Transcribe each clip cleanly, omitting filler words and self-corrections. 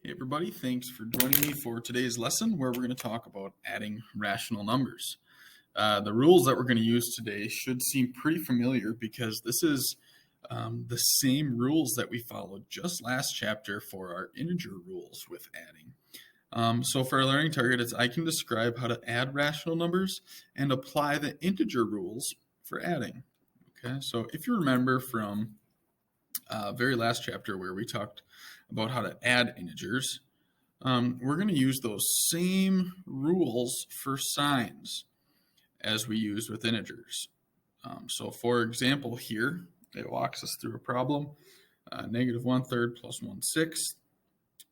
Hey everybody, thanks for joining me for today's lesson where we're going to talk about adding rational numbers. The rules that we're going to use today should seem pretty familiar because this is the same rules that we followed just last chapter for our integer rules with adding. So for our learning target, it's I can describe how to add rational numbers and apply the integer rules for adding. Okay, so if you remember from very last chapter where we talked about how to add integers, we're going to use those same rules for signs as we use with integers. So for example here, it walks us through a problem, negative 1/3 plus 1/6.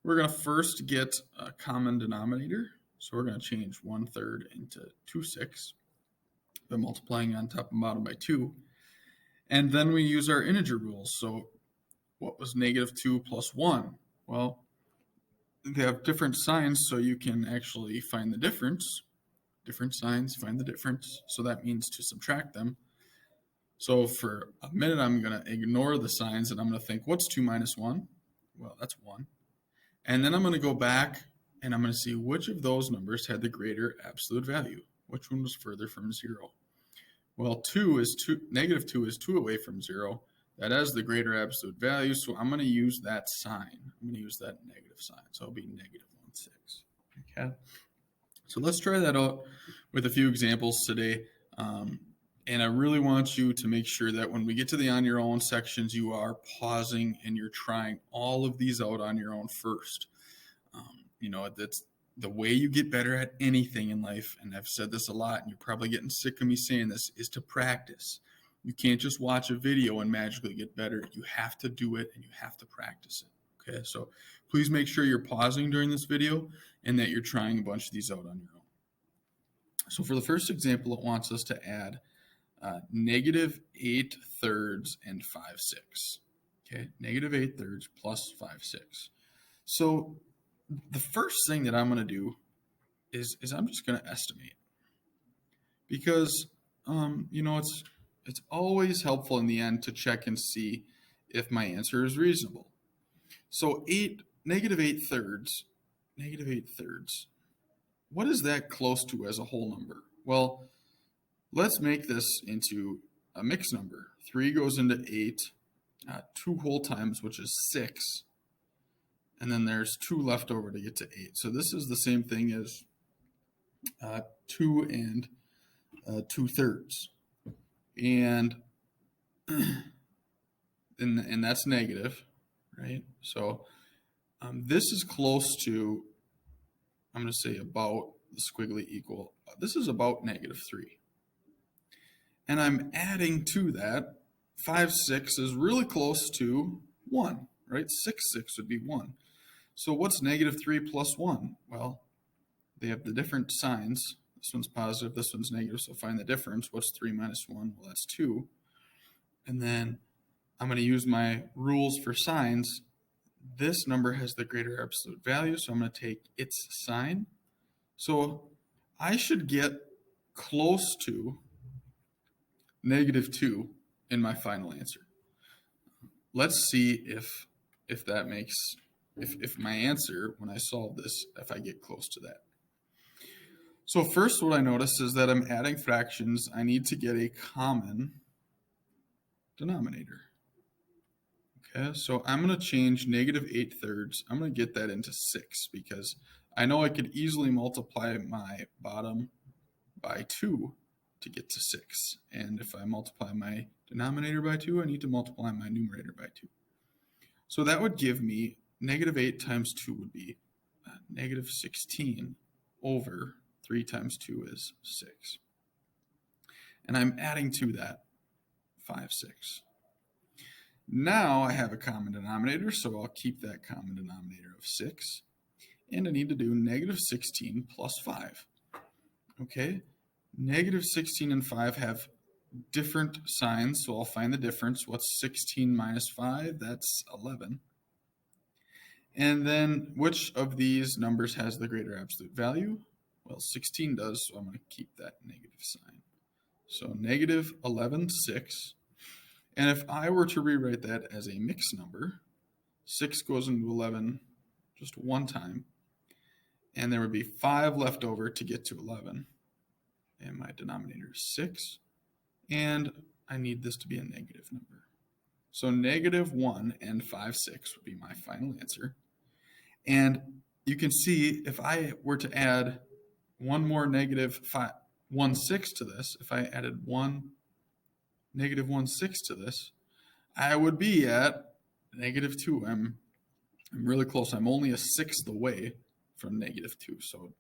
We're going to first get a common denominator. So we're going to change 1/3 into 2/6 by multiplying on top and bottom by 2. And then we use our integer rules. So what was negative 2 plus 1? Well, they have different signs, so you can actually find the difference. Different signs, find the difference. So that means to subtract them. So for a minute, I'm going to ignore the signs, and I'm going to think, what's 2 minus 1? Well, that's 1. And then I'm going to go back, and I'm going to see which of those numbers had the greater absolute value. Which one was further from 0? Well, negative 2 is 2 away from 0. That has the greater absolute value, so I'm going to use that sign. I'm going to use that negative sign, so it'll be negative 1/6. Okay, so let's try that out with a few examples today. And I really want you to make sure that when we get to the on your own sections, you are pausing and you're trying all of these out on your own first. That's the way you get better at anything in life, and I've said this a lot, and you're probably getting sick of me saying this, is to practice. You can't just watch a video and magically get better. You have to do it and you have to practice it. Okay, so please make sure you're pausing during this video and that you're trying a bunch of these out on your own. So for the first example, it wants us to add negative 8/3 and 5/6. Okay, negative 8/3 plus 5/6. So the first thing that I'm going to do is I'm just going to estimate. Because, it's always helpful in the end to check and see if my answer is reasonable. So negative 8/3, what is that close to as a whole number? Well, let's make this into a mixed number. 3 goes into 8, 2 whole times, which is 6. And then there's 2 left over to get to 8. So this is the same thing as 2 and 2/3. And that's negative, right? So this is close to, I'm going to say about the squiggly equal. This is about negative 3. And I'm adding to that, 5/6 is really close to 1, right? 6/6 would be 1. So what's negative 3 plus 1? Well, they have the different signs. This one's positive, this one's negative, so find the difference. What's 3 minus 1? Well, that's 2. And then I'm going to use my rules for signs. This number has the greater absolute value, so I'm going to take its sign. So I should get close to negative 2 in my final answer. Let's see if that makes, if my answer, when I solve this, if I get close to that. So first what I notice is that I'm adding fractions. I need to get a common denominator. Okay, so I'm going to change negative 8/3. I'm going to get that into 6 because I know I could easily multiply my bottom by 2 to get to 6. And if I multiply my denominator by 2, I need to multiply my numerator by 2. So that would give me negative 8 times 2 would be negative 16 over 3 times 2 is 6. And I'm adding to that 5/6. Now I have a common denominator, so I'll keep that common denominator of 6. And I need to do negative 16 plus 5. Okay, negative 16 and 5 have different signs, so I'll find the difference. What's 16 minus 5? That's 11. And then which of these numbers has the greater absolute value? Well, 16 does, so I'm going to keep that negative sign. So negative 11/6. And if I were to rewrite that as a mixed number, 6 goes into 11 just one time, and there would be 5 left over to get to 11. And my denominator is 6, and I need this to be a negative number. So -1 and 5 6 would be my final answer. And you can see if I were to add one more -1 6 to this, if I added -1 6 to this, I would be at -2. I'm really close. I'm only a sixth away from -2. So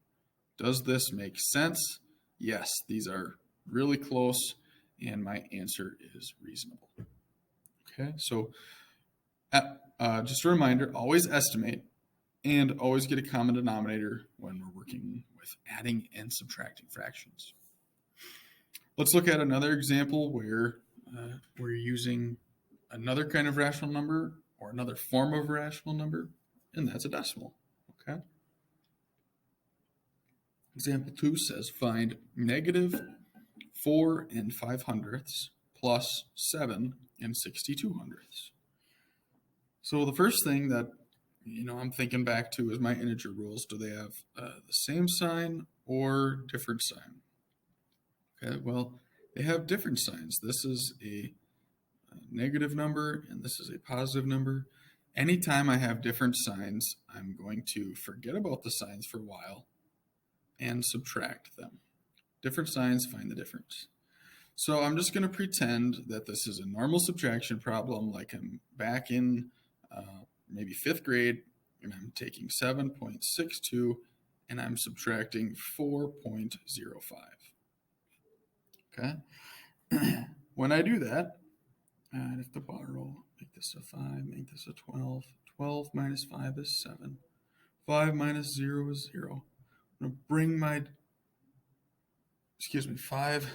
does this make sense? Yes, these are really close, and my answer is reasonable. Okay, so just a reminder, always estimate and always get a common denominator when we're working with adding and subtracting fractions. Let's look at another example where we're using another kind of rational number or another form of rational number, and that's a decimal. Okay. Example 2 says find -4 and 5/100 plus 7 and 62/100. So the first thing that I'm thinking back to is my integer rules. Do they have the same sign or different sign? Okay, well, they have different signs. This is a negative number and this is a positive number. Anytime I have different signs, I'm going to forget about the signs for a while and subtract them. Different signs, find the difference. So I'm just going to pretend that this is a normal subtraction problem, like I'm back in maybe 5th grade, and I'm taking 7.62 and I'm subtracting 4.05. Okay? When I do that, I have to borrow, make this a 5, make this a 12. 12 minus 5 is 7. 5 minus 0 is 0. I'm going to bring my, 5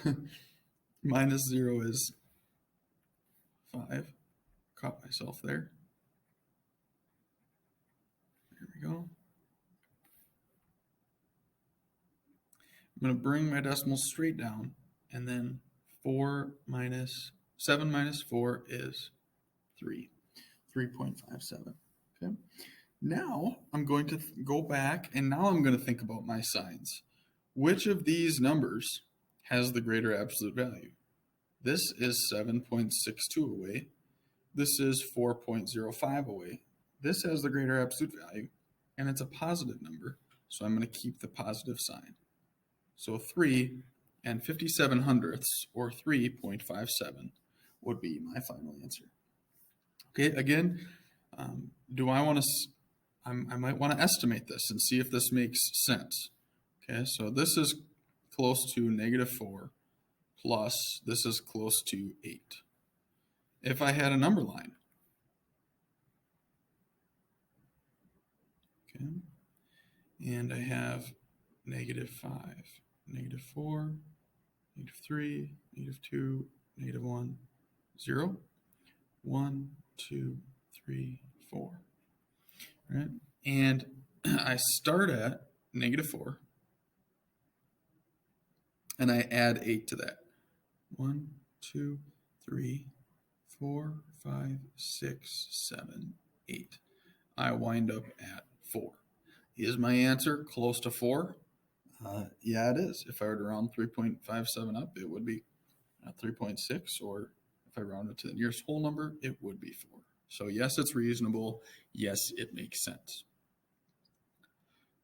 minus 0 is 5. Caught myself there. There we go. I'm going to bring my decimal straight down, and then 7 minus 4 is 3. 3.57. Okay. Now I'm going to go back, and now I'm going to think about my signs. Which of these numbers has the greater absolute value? This is 7.62 away. This is 4.05 away. This has the greater absolute value, and it's a positive number, so I'm going to keep the positive sign. So 3 and 57/100, or 3.57, would be my final answer. Okay, again, I might want to estimate this and see if this makes sense. Okay, so this is close to -4 plus this is close to 8. If I had a number line, okay, and I have -5, -4, -3, -2, -1, 0, 1, 2, 3, 4. Right? And I start at -4, and I add 8 to that. 1, 2, 3, 4, 5, 6, 7, 8. I wind up at 4. Is my answer close to 4? Yeah, it is. If I were to round 3.57 up, it would be 3.6, or if I round it to the nearest whole number, it would be 4. So yes, it's reasonable. Yes, it makes sense.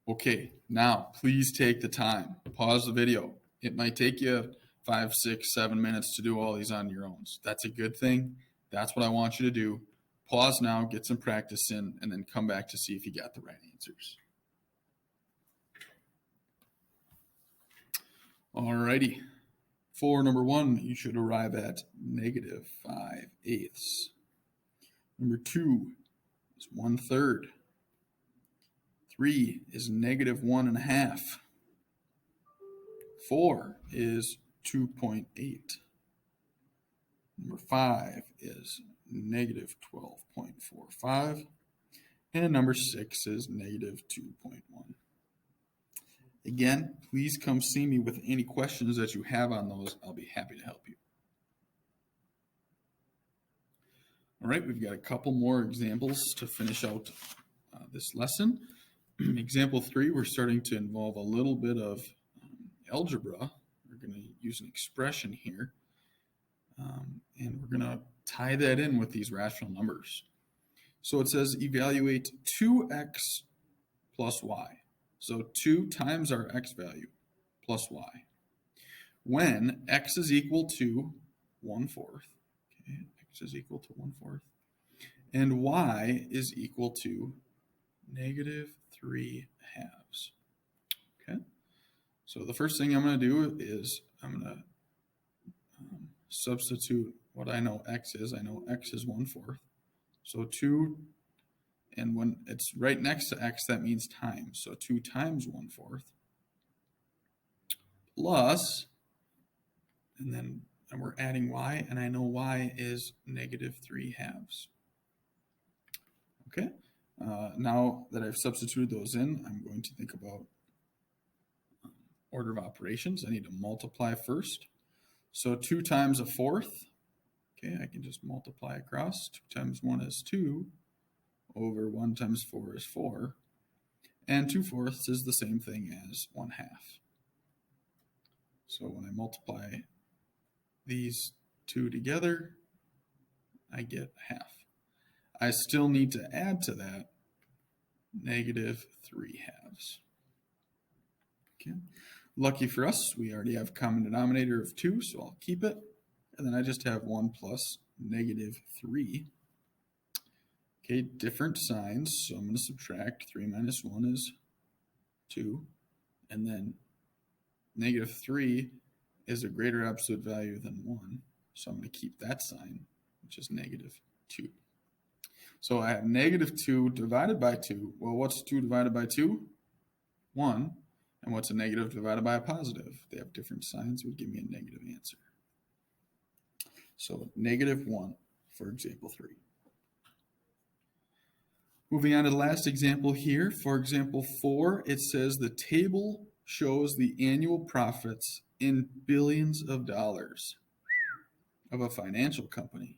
Okay, now please take the time. Pause the video. It might take you 5, 6, 7 minutes to do all these on your own. That's a good thing. That's what I want you to do. Pause now, get some practice in, and then come back to see if you got the right answers. Alrighty. For number 1, you should arrive at -5/8. Number 2 is 1/3. 3 is -1.5. 4 is 2.8. Number 5 is -12.45. And number 6 is -2.1. Again, please come see me with any questions that you have on those. I'll be happy to help you. All right, we've got a couple more examples to finish out this lesson. Example 3, we're starting to involve a little bit of algebra. We're going to use an expression here, and we're going to tie that in with these rational numbers. So it says evaluate 2x plus y. So 2 times our x value plus y. When x is equal to 1/4, okay, x is equal to 1/4, and y is equal to -3/2. Okay, so the first thing I'm going to do is I'm going to substitute what I know x is. I know x is 1/4. So 2, and when it's right next to x, that means times. So 2 times 1/4 plus, and we're adding y, and I know y is -3/2. Okay, now that I've substituted those in, I'm going to think about order of operations. I need to multiply first. So 2 times 1/4. Okay, I can just multiply across. 2 times 1 is 2, over 1 times 4 is 4. And 2/4 is the same thing as 1/2. So when I multiply these two together, I get half. I still need to add to that -3/2. Okay. Lucky for us, we already have a common denominator of 2, so I'll keep it. And then I just have 1 plus -3. Okay, different signs, so I'm going to subtract. 3 minus 1 is 2. And then -3 is a greater absolute value than 1. So I'm going to keep that sign, which is -2. So I have -2 divided by 2. Well, what's 2 divided by 2? 1. And what's a negative divided by a positive? They have different signs, would give me a negative answer. So -1 for example 3. Moving on to the last example here. For example 4, it says the table shows the annual profits in billions of dollars of a financial company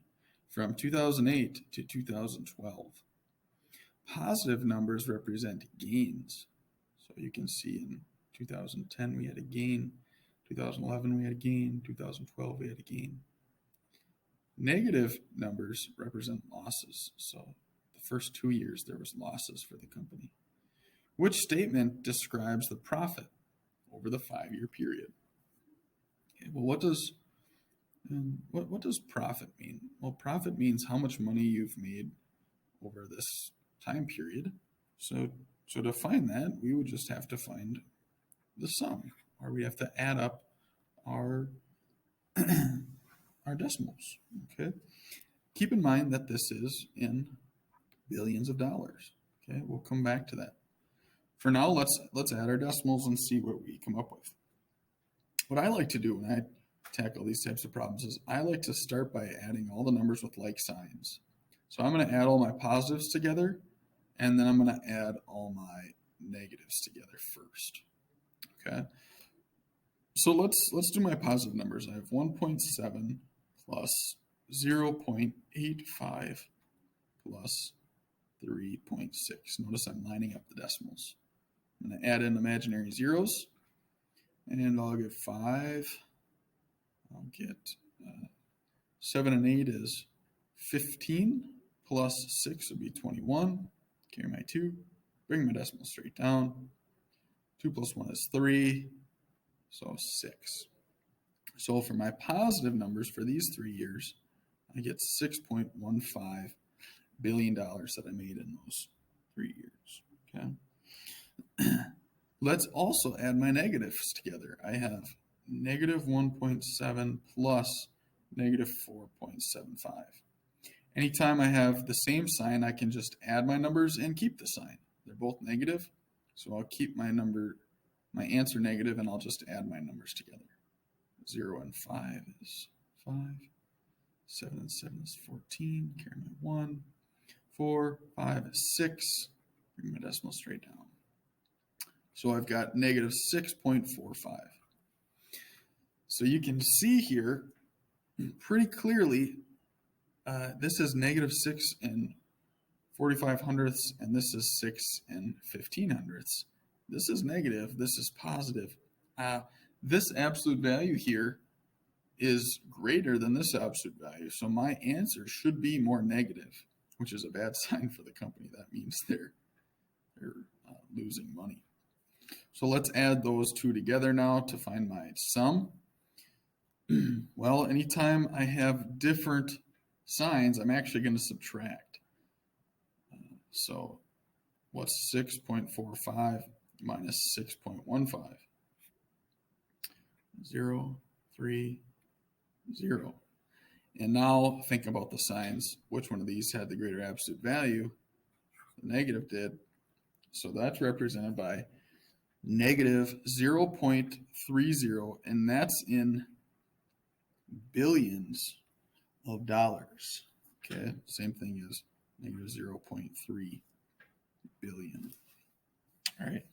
from 2008 to 2012. Positive numbers represent gains. So you can see in 2010 we had a gain, 2011 we had a gain, 2012 we had a gain. Negative numbers represent losses. So the first 2 years there was losses for the company. Which statement describes the profit over the 5-year period? Okay, well, what does profit mean? Well, profit means how much money you've made over this time period. So to find that, we would just have to find the sum, or we have to add up our our decimals. Okay. Keep in mind that this is in billions of dollars. Okay, we'll come back to that. For now, let's add our decimals and see what we come up with. What I like to do when I tackle these types of problems is I like to start by adding all the numbers with like signs. So I'm going to add all my positives together, and then I'm going to add all my negatives together first. Okay. So let's do my positive numbers. I have 1.7 plus 0.85 plus 3.6. Notice I'm lining up the decimals. I'm going to add in imaginary zeros, and I'll get 5. I'll get 7 and 8 is 15, plus 6 would be 21. Carry my 2, bring my decimal straight down. 2 plus 1 is 3, so 6. So for my positive numbers for these 3 years, I get $6.15 billion that I made in those 3 years. Okay. Let's also add my negatives together. I have -1.7 plus -4.75. Anytime I have the same sign, I can just add my numbers and keep the sign. They're both negative, so I'll keep my answer negative, and I'll just add my numbers together. 0 and 5 is 5. 7 and 7 is 14. Carry my 1. 4, 5 is 6. Bring my decimal straight down. So I've got -6.45. So you can see here pretty clearly, this is -6 45 hundredths, and this is 6 and 15 hundredths. This is negative, this is positive. This absolute value here is greater than this absolute value, so my answer should be more negative, which is a bad sign for the company. That means they're losing money. So let's add those two together now to find my sum. Well, anytime I have different signs, I'm actually going to subtract. So what's 6.45 minus 6.15? 0, 3, 0. And now think about the signs. Which one of these had the greater absolute value? The negative did. So that's represented by negative 0.30, and that's in billions of dollars. Okay, same thing as negative 0.3 billion. All right,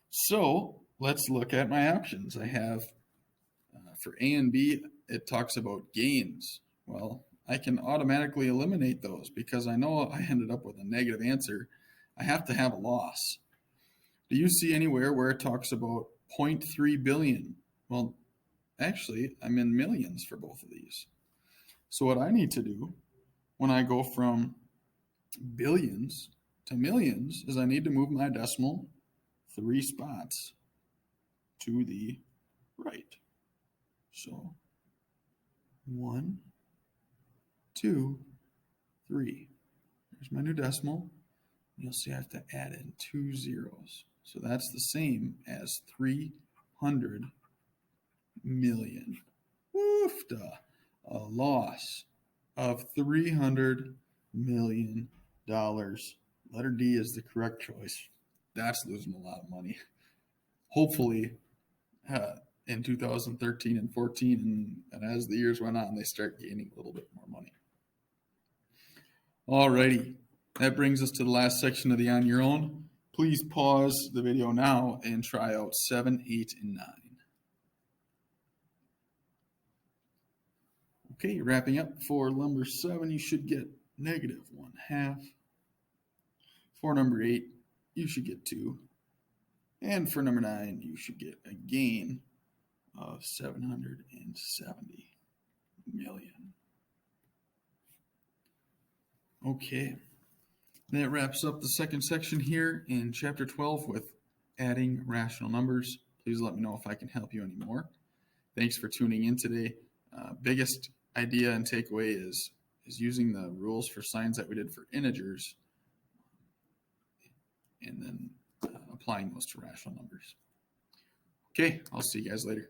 so let's look at my options. I have for A and B, it talks about gains. Well, I can automatically eliminate those because I know I ended up with a negative answer. I have to have a loss. Do you see anywhere where it talks about 0.3 billion? Well, actually, I'm in millions for both of these. So what I need to do when I go from billions to millions is I need to move my decimal 3 spots to the right. So 1, 2, 3. There's my new decimal. You'll see I have to add in 2 zeros. So that's the same as 300 million. Woofda! A loss of $300 million. Letter D is the correct choice. That's losing a lot of money. Hopefully, in 2013 and 14, and as the years went on, they start gaining a little bit more money. Alrighty, that brings us to the last section of the On Your Own. Please pause the video now and try out 7, 8, and 9. Okay, wrapping up for number 7, you should get negative 1/2. For number 8, you should get 2. And for number 9, you should get a gain of 770 million. Okay, that wraps up the second section here in chapter 12 with adding rational numbers. Please let me know if I can help you anymore. Thanks for tuning in today. Biggest idea and takeaway is using the rules for signs that we did for integers and then applying those to rational numbers. Okay, I'll see you guys later.